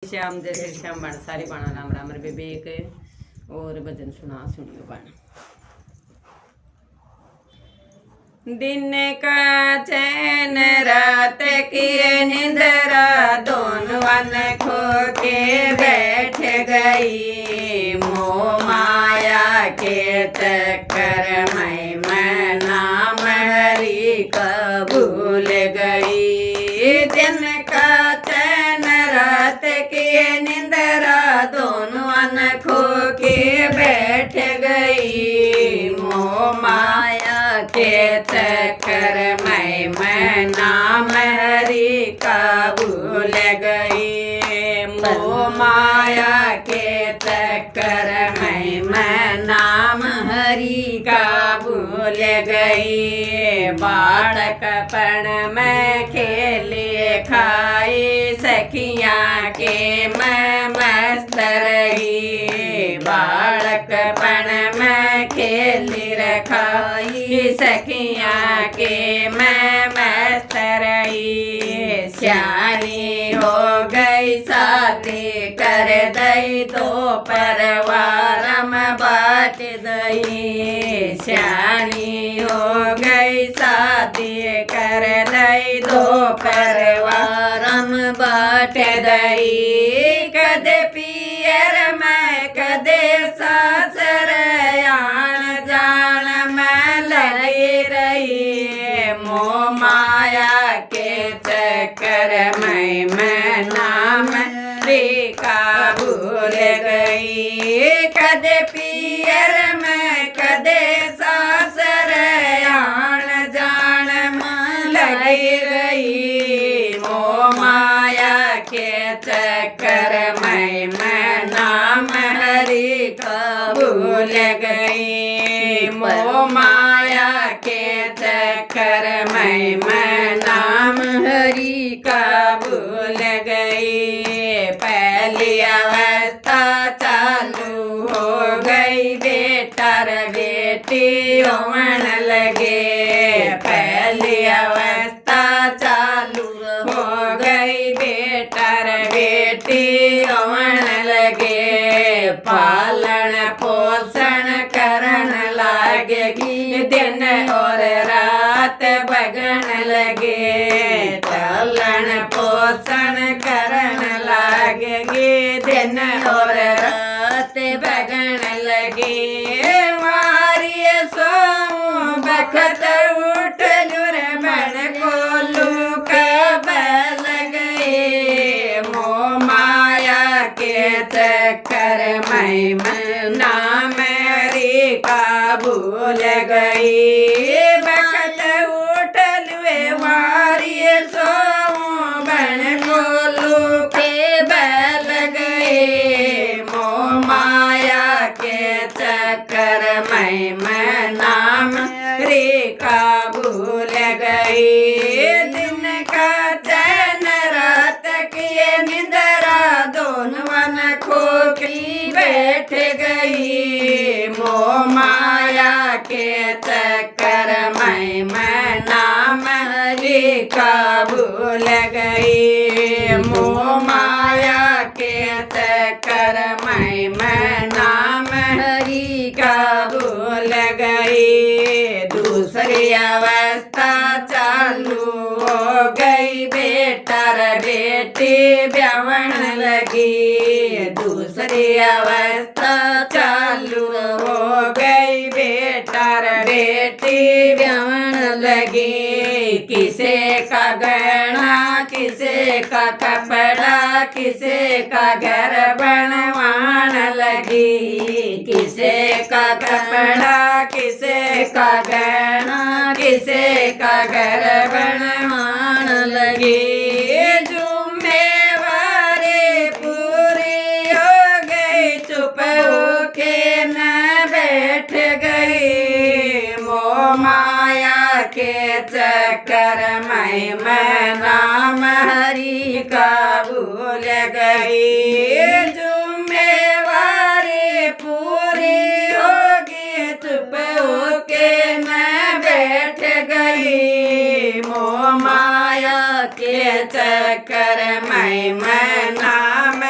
श्याम जैसे श्याम बन सारी बाणा राम राम रे बेबेक और भजन सुनियो बन। दिन का चैन रात की निंदरा दोनों वन खो के बैठ गई। मोह माया के चक्कर मैं नाम हरि का भूल गई। दिन का चैन रात की निंदरा दोनों वन खो के बैठ गई। मोह माया के चक्कर मैं नाम हरि का भूल गई। मोह माया के चक्कर मैं नाम हरि का भूल गई। बालकपन में खेले खाई सखियाँ के मैं मस्त रही। बालकपन में खेली रखाई सखियाँ के मैं मस्त रही। सियानी हो गई शादी कर दई तो परिवार में बांट दई। सियानी हो गई शादी कर दई तो परिवार में बांट दई। कदे पियर में कदे सासर आन जान में लगी रही। मोह माया के चक्कर मैं नाम हरि का भूल गई। कदे पियर में कदे सासर आन जान में लगी रही। मोह माया के चक्कर मैं नाम हरि का भूल गई। मोह माया के चक्कर मैं नाम हरि का भूल गई। पहली अवस्था चालू हो गई बेटा रे बेटी होने लगे। पहली अवस्था चालू हो गई बेटा रे बेटी होने लगे। पालन पोषण करन लागेगी दिन और रात बगन लगे। पालन पोषण करन लागेगी दिन और रात बगन लगे। मारिय सो बखत उठ लुर बन को लूक बल गए। मोह माया के चक्कर मैं नाम हरि का भूल गई। बखत उठ लुए मारिय सो बन को लूक बल गए। मोह माया के चक्कर मैं नाम हरि का भूल गई। दिन का चैन रात की निंदरा दोनों वन खो के बैठ गई। मोह माया के चक्कर मैं नाम हरि का भूल गई। मोह माया के चक्कर मैं नाम हरि का भूल गई। दूसरी अवस्था चालू हो गई बेटा रे बेटी ब्यावन लगी। दूसरी अवस्था चालू हो गई बेटा रे बेटी ब्यावन लगी। किसे का गहना किसे का कपड़ा किसे का घर बनवान लगी। किसे का कपड़ा किसे का गहना किसे का घर बनवान लगी। जुम्मेवारी पूरी हो गई चुप होके न बैठ गई। मोह माया के चक्कर मैं नाम हरि का भूल गई। जुम्मेवारी पूरी होगी चुप होके न बैठ गई। मोह माया के चक्कर मैं नाम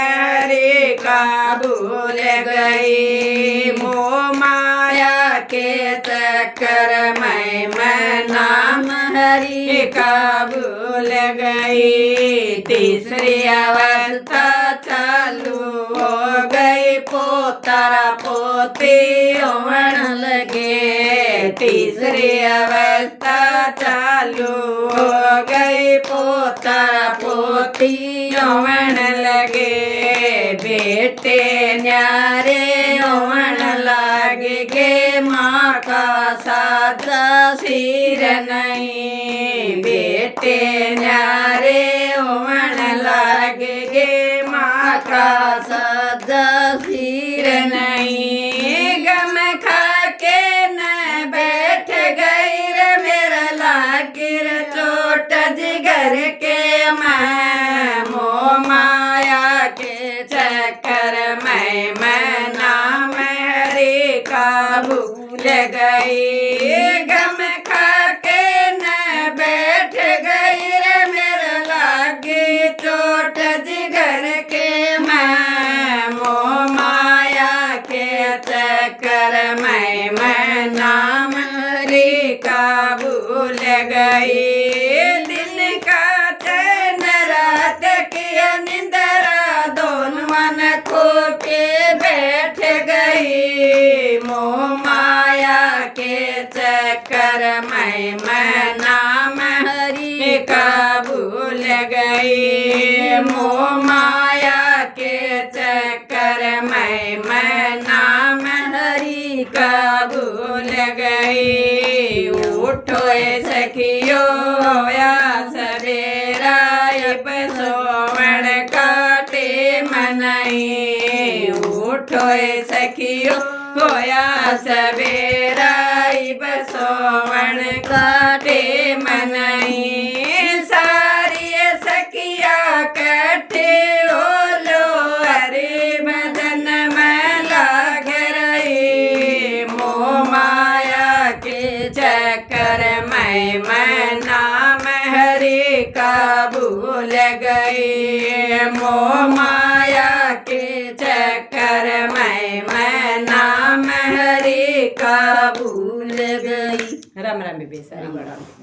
का भूल गई। मोह माया के चक्कर मैं नाम हरि का भूल गई। तीसरी अवस्था चालू हो गई, पोतारा पोती होने लगे। तीसरी अवस्था चालू हो गई, पोतारा पोती होने लगे। बेटे न्यारे होने लगे गे, माँ का साजा सिर नहीं। बेटे न्यारे होने लगे गे, माँ का साजा सिर नहीं। गम खा के न बैठ गई रे मेरा लागिर चोट जिगर के। मैं मोह माया के चक्कर मैं नाम हरि का भूल गई। गम खा के न बैठ गई रे मेरा लागी चोट जिगर के। मैं मोह माया के चक्कर मैं नाम हरि का भूल गई। दिन का चैन रात की निंदरा, दोनों मन खो के बैठ गई। मोह माया के चक्कर मैं नाम हरि का भूल गई। मोह माया के चक्कर मैं नाम हरि का भूल गई। उठो सखियो होया सवेरा, अब सोवण काटे मनाई। उठो सखियो होया सवेरा, अब सोवण काटे मनाई। सारी सखिया कट्ठे होलो, हरे भजन में लाग रही। मोह माया के चक्कर मैं नाम हरि का भूल गई। मोह माया के चक्कर मैं नाम हरि का भूल गई। राम राम बेबे सारी बड़ा।